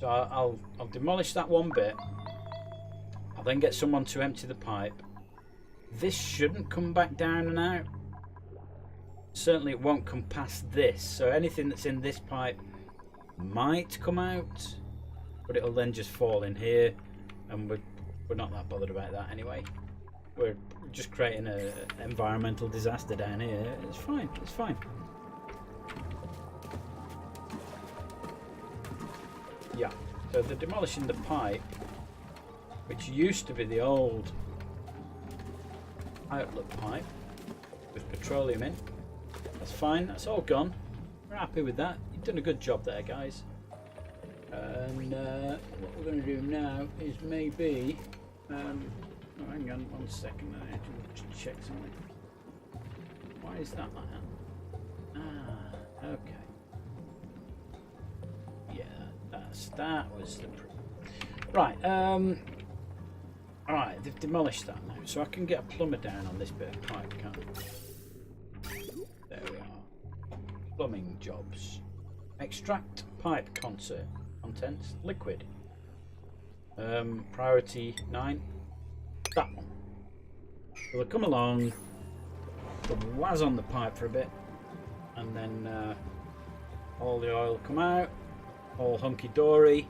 So I'll demolish that one bit. I'll then get someone to empty the pipe. This shouldn't come back down and out. Certainly it won't come past this. So anything that's in this pipe might come out, but it'll then just fall in here, and we're not that bothered about that anyway. We're just creating an environmental disaster down here. It's fine. It's fine. Yeah. So they're demolishing the pipe, which used to be the old outlet pipe with petroleum in. That's fine. That's all gone. We're happy with that. You've done a good job there, guys. And what we're going to do now is maybe. Oh, hang on 1 second. I have to check something. Why is that like that? Ah, okay. Yeah, that was the right. Alright, they've demolished that now, so I can get a plumber down on this bit of pipe, can't I? There we are. Plumbing jobs. Extract pipe contents. Liquid. Priority 9. That one. So they'll come along, put waz on the pipe for a bit, and then all the oil will come out, all hunky-dory.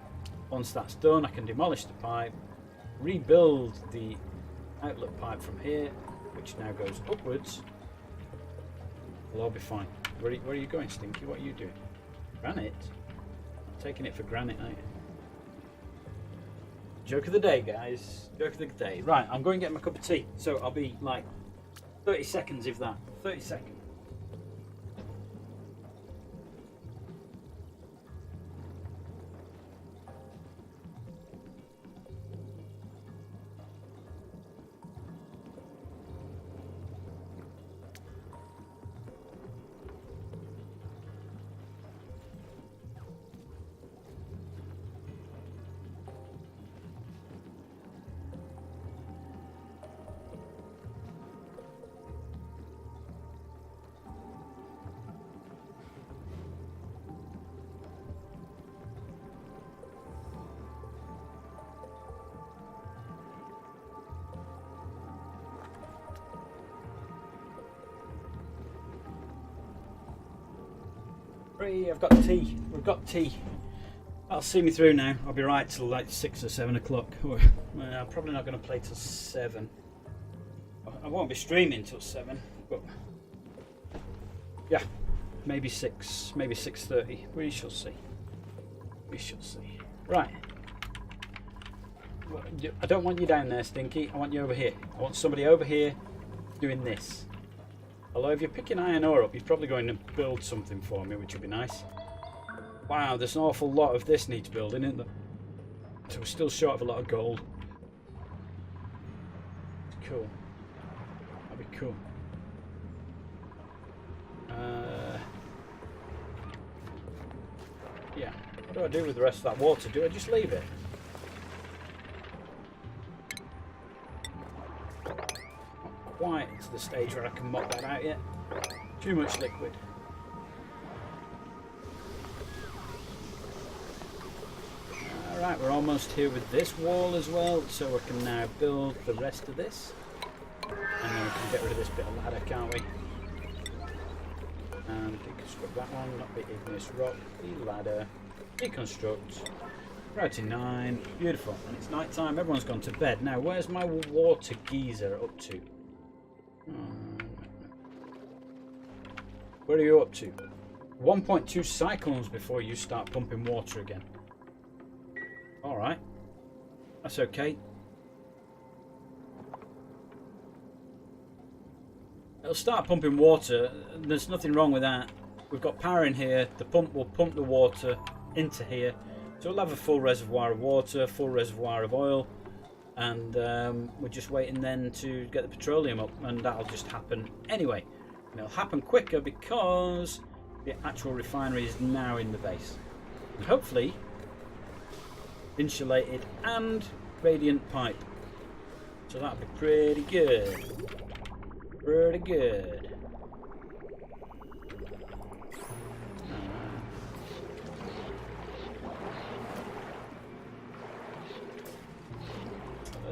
Once that's done, I can demolish the pipe, rebuild the outlet pipe from here, which now goes upwards. It'll all be fine. Where are you going, Stinky? What are you doing? Granite? I'm taking it for granite, aren't you? Joke of the day, guys. Joke of the day. Right, I'm going to get my cup of tea. So I'll be like 30 seconds, if that. 30 seconds. I've got tea. We've got tea. That'll see me through now. I'll be right till like 6 or 7 o'clock. I'm probably not going to play till 7. I won't be streaming till 7, but yeah, maybe 6, maybe 6:30. We shall see. We shall see. Right. I don't want you down there, Stinky. I want you over here. I want somebody over here doing this. Although if you're picking iron ore up, you're probably going to build something for me, which would be nice. Wow, there's an awful lot of this needs building, isn't there? So we're still short of a lot of gold. Cool. That'd be cool. Yeah. What do I do with the rest of that water? Do I just leave it? Quite to the stage where I can mop that out yet. Too much liquid. Alright, we're almost here with this wall as well, so we can now build the rest of this. And then we can get rid of this bit of ladder, can't we? And deconstruct that one, not the igneous rock, the ladder, deconstruct. Priority 9, beautiful. And it's night time, everyone's gone to bed. Now, where's my water geyser up to? Where are you up to? 1.2 cyclones before you start pumping water again. Alright. That's okay. It'll start pumping water. There's nothing wrong with that. We've got power in here. The pump will pump the water into here. So we'll have a full reservoir of water, full reservoir of oil. And we're just waiting then to get the petroleum up, and that'll just happen anyway. And it'll happen quicker because the actual refinery is now in the base. And hopefully insulated and radiant pipe. So that'll be pretty good. Pretty good.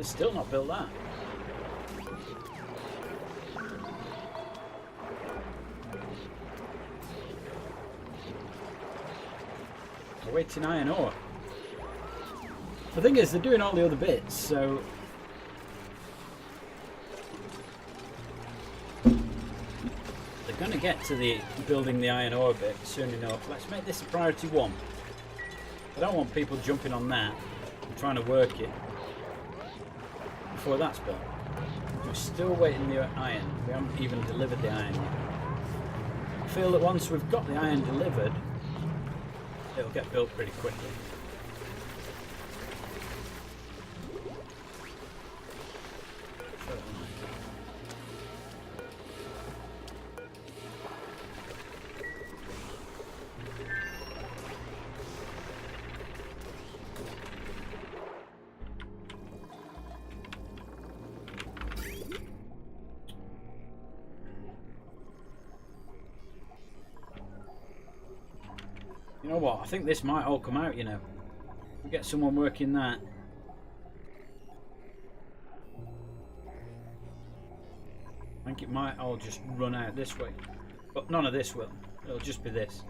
They've still not built that. Awaiting iron ore. The thing is, they're doing all the other bits, so they're going to get to the building the iron ore bit soon enough. Let's make this a priority 1. I don't want people jumping on that and trying to work it before that's built. We're still waiting the iron. We haven't even delivered the iron yet. I feel that once we've got the iron delivered, it'll get built pretty quickly. You know what? I think this might all come out, you know. We get someone working that. I think it might all just run out this way. But none of this will. It'll just be this.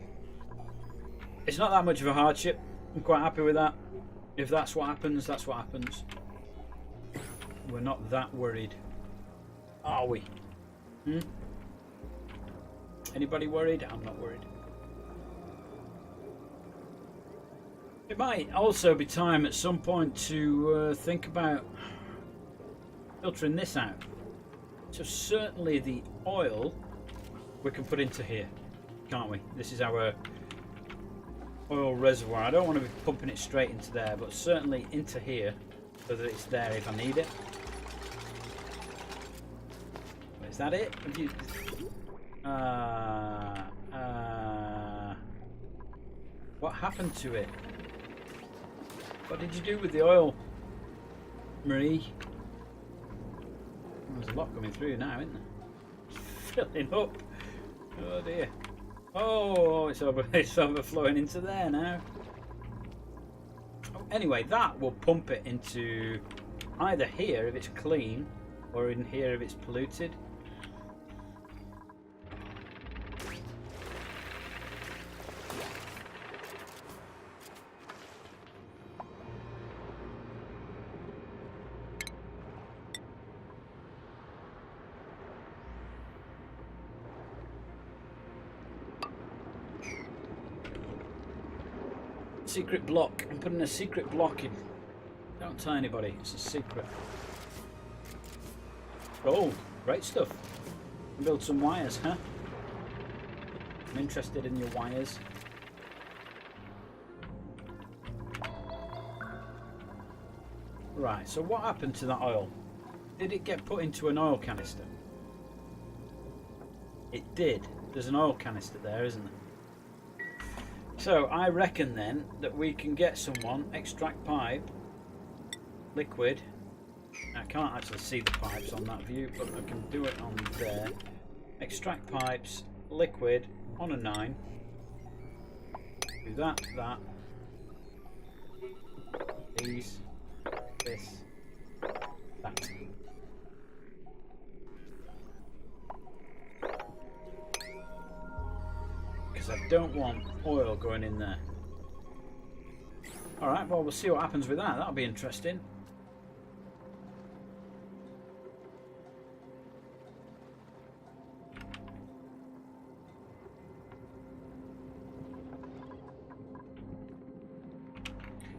It's not that much of a hardship. I'm quite happy with that. If that's what happens, that's what happens. We're not that worried. Are we? Anybody worried? I'm not worried. It might also be time at some point to think about filtering this out. So certainly the oil we can put into here, can't we? This is our oil reservoir. I don't want to be pumping it straight into there, but certainly into here so that it's there if I need it. Is that it? Have you... what happened to it? What did you do with the oil, Marie? There's a lot coming through now, isn't there? Filling up. Oh dear. Oh, it's overflowing into there now. Oh, anyway, that will pump it into either here if it's clean, or in here if it's polluted. Secret block. I'm putting a secret block in. Don't tell anybody. It's a secret. Oh, great stuff. Build some wires, huh? I'm interested in your wires. Right, so what happened to that oil? Did it get put into an oil canister? It did. There's an oil canister there, isn't there? So I reckon then that we can get someone, extract pipe, liquid. I can't actually see the pipes on that view, but I can do it on there. Extract pipes, liquid on a 9. Do that, that. These, this, that. Because I don't want oil going in there. Alright, well we'll see what happens with that. That'll be interesting.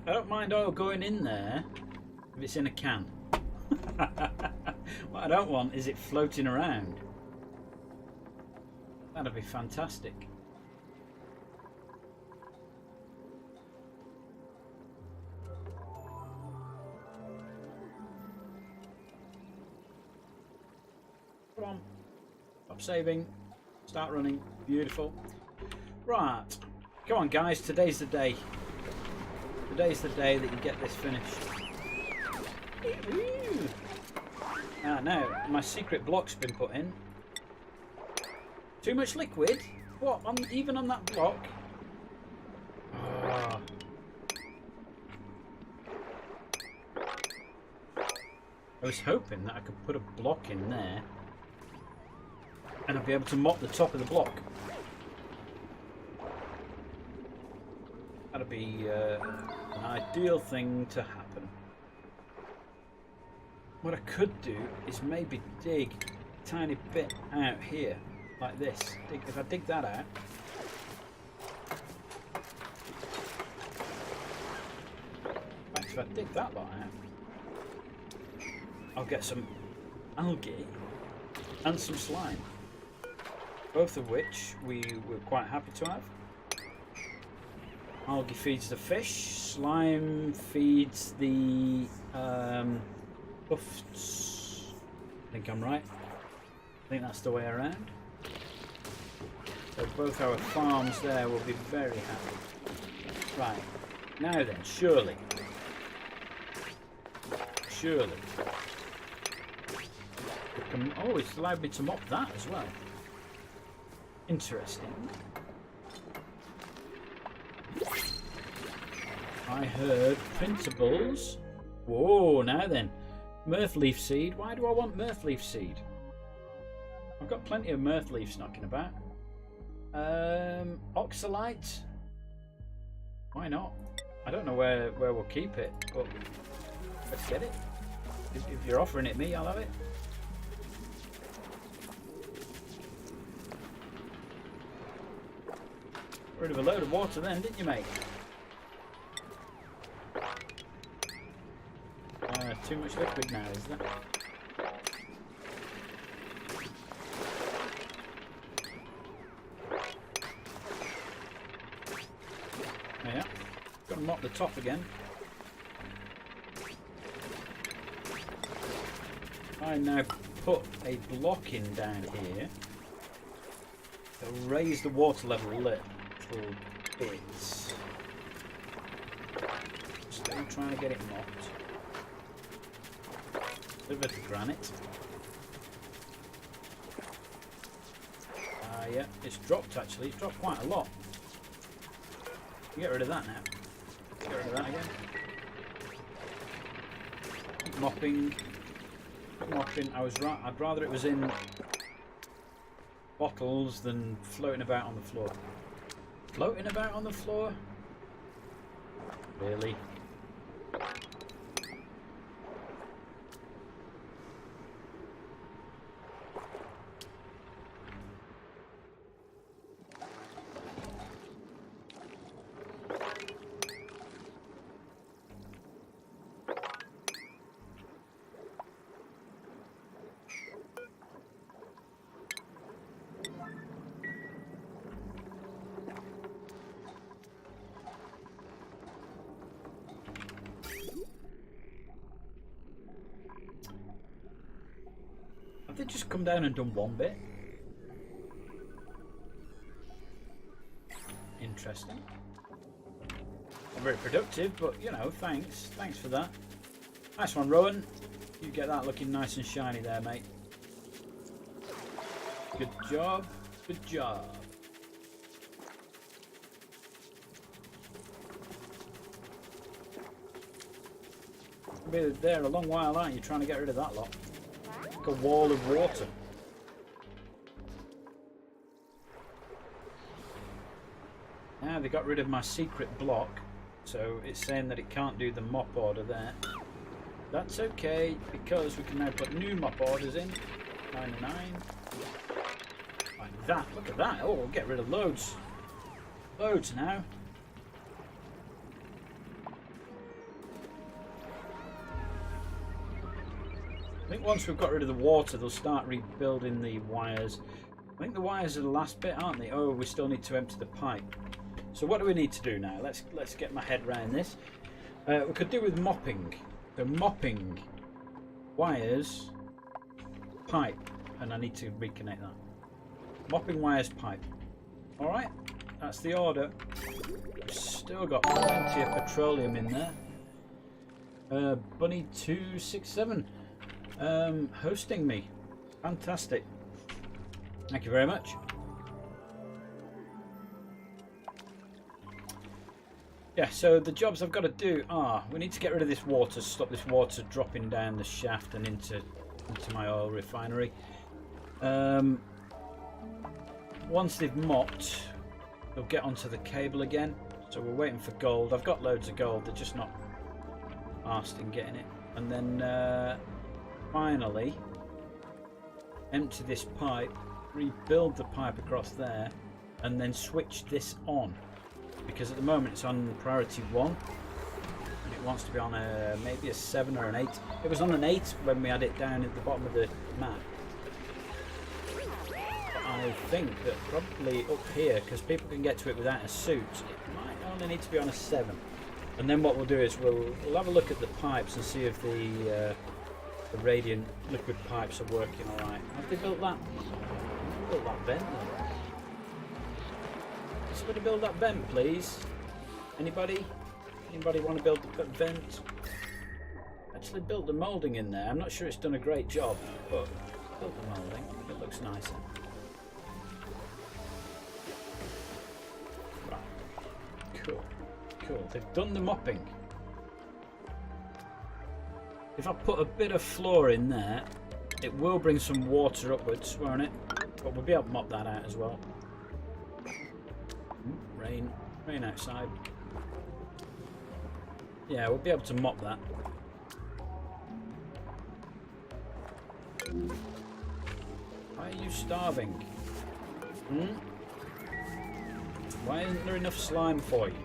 I don't mind oil going in there if it's in a can. What I don't want is it floating around. That'd be fantastic. Come on. Stop saving. Start running. Beautiful. Right. Come on guys, today's the day. Today's the day that you get this finished. Ah, now, my secret block's been put in. Too much liquid? What? Even on that block? Oh. I was hoping that I could put a block in there and I'd be able to mop the top of the block. That'd be an ideal thing to happen. What I could do is maybe dig a tiny bit out here, like this. If I dig that out, in fact, if I dig that lot out, I'll get some algae and some slime, both of which we were quite happy to have. Algae feeds the fish, slime feeds the tufts. I think I'm right. I think that's the way around. So both our farms there will be very happy. Right, now then, surely. Oh, it's allowed me to mop that as well. Interesting. I heard printables. Whoa, now then. Mirthleaf seed. Why do I want mirthleaf seed? I've got plenty of mirthleafs knocking about. Oxalite. Why not? I don't know where we'll keep it, but let's get it. If you're offering it me, I'll have it. Rid of a load of water then, didn't you, mate? Too much liquid now, is there? Yeah, got to mop the top again. I now put a block in down here. It'll raise the water level a little bit. Still trying to get it mopped. A bit of granite. Yeah, it's dropped actually. It's dropped quite a lot. Get rid of that now. Get rid of that again. Keep mopping. Keep mopping. I was right. I'd rather it was in bottles than floating about on the floor. Floating about on the floor? Really? Have they just come down and done one bit? Interesting. Not very productive, but you know, thanks. Thanks for that. Nice one, Rowan. You get that looking nice and shiny there, mate. Good job. Good job. You'll be there a long while, aren't you, trying to get rid of that lot? Like a wall of water. Now they got rid of my secret block, so it's saying that it can't do the mop order there. That's okay, because we can now put new mop orders in. 99. Like that, look at that. Oh, we'll get rid of loads. Loads now. I think once we've got rid of the water, they'll start rebuilding the wires. I think the wires are the last bit, aren't they? Oh, we still need to empty the pipe. So what do we need to do now? Let's get my head around this. We could do with mopping. So mopping, wires, pipe, and I need to reconnect that. Mopping, wires, pipe. All right, that's the order. We've still got plenty of petroleum in there. Bunny 267. Hosting me. Fantastic. Thank you very much. Yeah, so the jobs I've got to do are, we need to get rid of this water, stop this water dropping down the shaft and into my oil refinery. Once they've mopped, they'll get onto the cable again. So we're waiting for gold. I've got loads of gold, they're just not arsed in getting it. And then finally, empty this pipe, rebuild the pipe across there, and then switch this on. Because at the moment it's on priority 1 and it wants to be on maybe a 7 or an 8. It was on an 8 when we had it down at the bottom of the map. But I think that probably up here, because people can get to it without a suit, it might only need to be on a 7. And then what we'll do is we'll have a look at the pipes and see if the radiant liquid pipes are working alright. Have they built that? Built that vent then? Somebody build that vent, please. Anybody? Anybody want to build the vent? Actually built the moulding in there. I'm not sure it's done a great job, but built the moulding. It looks nicer. Right. Cool. Cool. They've done the mopping. If I put a bit of floor in there, it will bring some water upwards, won't it? But we'll be able to mop that out as well. Rain outside. Yeah, we'll be able to mop that. Why are you starving? Why isn't there enough slime for you?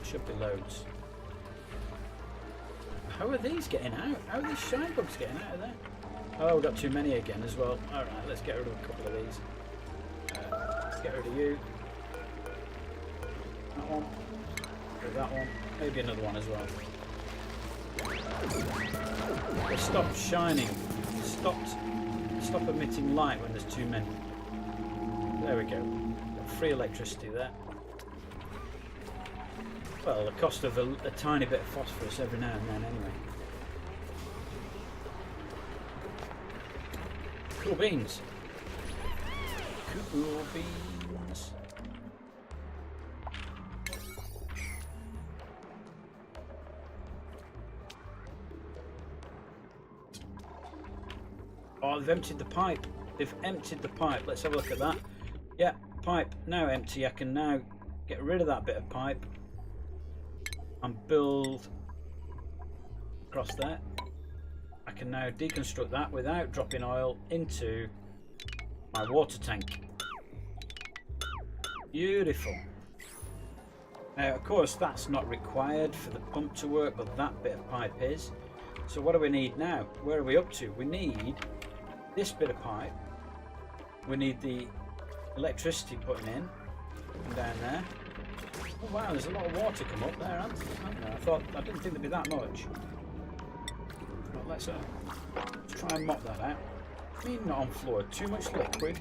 Should be loads. How are these getting out? How are these shine bugs getting out of there? Oh, we've got too many again as well. Alright, let's get rid of a couple of these. Let's get rid of you. That one. Or that one. Maybe another one as well. They stopped shining. Stop emitting light when there's too many. There we go. Got free electricity there. Well, the cost of a tiny bit of phosphorus every now and then anyway. Cool beans. Cool beans. Oh, they've emptied the pipe. They've emptied the pipe. Let's have a look at that. Yeah, pipe now empty. I can now get rid of that bit of pipe and build across there. I can now deconstruct that without dropping oil into my water tank. Beautiful. Now, of course, that's not required for the pump to work, but that bit of pipe is. So what do we need now? Where are we up to? We need this bit of pipe. We need the electricity putting in and down there. Oh wow, there's a lot of water come up there, hasn't there? I didn't think there'd be that much. Well, let's try and mop that out. I mean, not on floor. Too much liquid.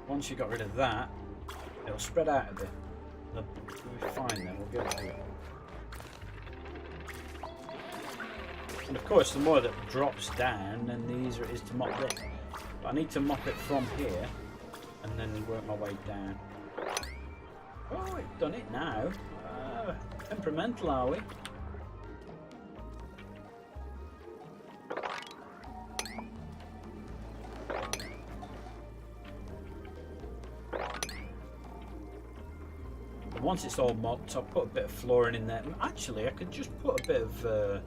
Once you got rid of that, it'll spread out a bit. We'll be fine then. We'll be able to do it. And of course, the more that drops down, then the easier it is to mop this. But I need to mop it from here, and then work my way down. Oh, we've done it now. Temperamental, are we? Once it's all mopped, I'll put a bit of flooring in there. Actually, I could just put a bit of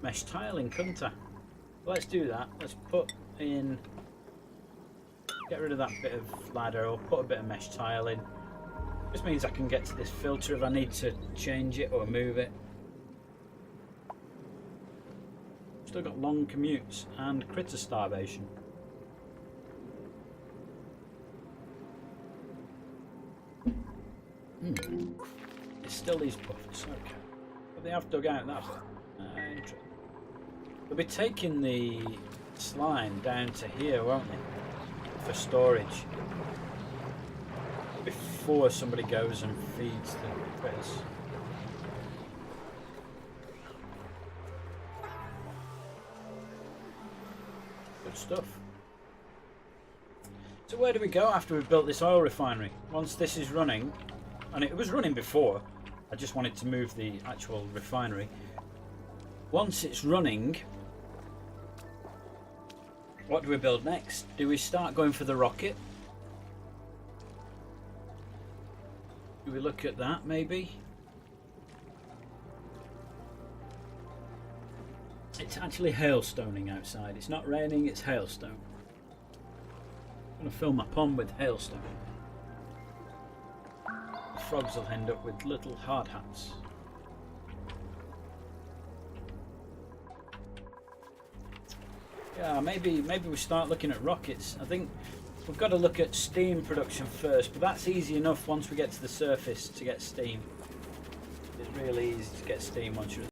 mesh tiling, couldn't I? Let's do that. Let's put in... Get rid of that bit of ladder. I'll put a bit of mesh tile in. This means I can get to this filter if I need to change it or move it. Still got long commutes and critter starvation. It's still these buffers, okay. But they have dug out that bit. Interesting. They'll be taking the slime down to here, won't they? For storage. Before somebody goes and feeds the critters. Good stuff. So where do we go after we've built this oil refinery? Once this is running, and it was running before, I just wanted to move the actual refinery. Once it's running, what do we build next? Do we start going for the rocket? Do we look at that maybe? It's actually hailstoning outside. It's not raining, it's hailstone. I'm going to fill my pond with hailstone. The frogs will end up with little hard hats. Yeah, maybe we start looking at rockets. I think we've got to look at steam production first, but that's easy enough once we get to the surface to get steam. It's really easy to get steam once you're